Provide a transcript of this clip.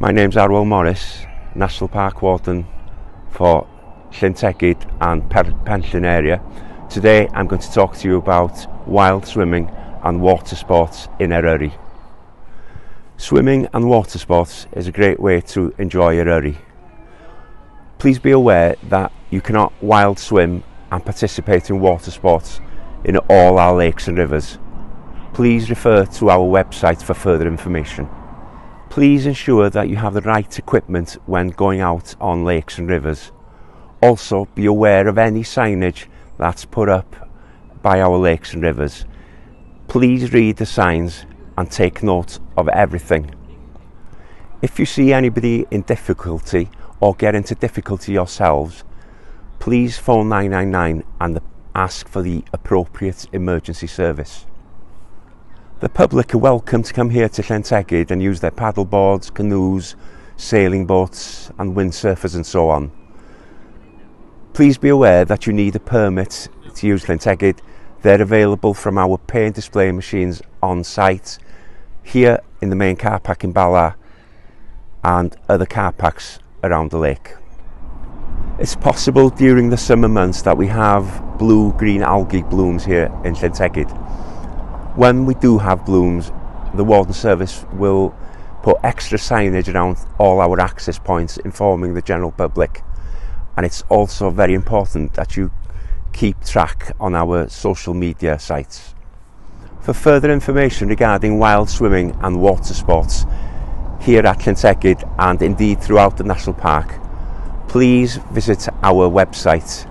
My name's Arwel Morris, National Park Warden for Llyn Tegid and Penllyn area. Today I'm going to talk to you about wild swimming and water sports in Eryri. Swimming and water sports is a great way to enjoy Eryri. Please be aware that you cannot wild swim and participate in water sports in all our lakes and rivers. Please refer to our website for further information. Please ensure that you have the right equipment when going out on lakes and rivers. Also, be aware of any signage that's put up by our lakes and rivers. Please read the signs and take note of everything. If you see anybody in difficulty or get into difficulty yourselves, please phone 999 and ask for the appropriate emergency service. The public are welcome to come here to Llyn Tegid and use their paddleboards, canoes, sailing boats and windsurfers and so on. Please be aware that you need a permit to use Llyn Tegid. They're available from our pay and display machines on site here in the main car park in Bala and other car parks around the lake. It's possible during the summer months that we have blue-green algae blooms here in Llyn Tegid. When we do have blooms, the Warden Service will put extra signage around all our access points informing the general public, and it's also very important that you keep track on our social media sites. For further information regarding wild swimming and water sports here at Llyn Tegid and indeed throughout the National Park, please visit our website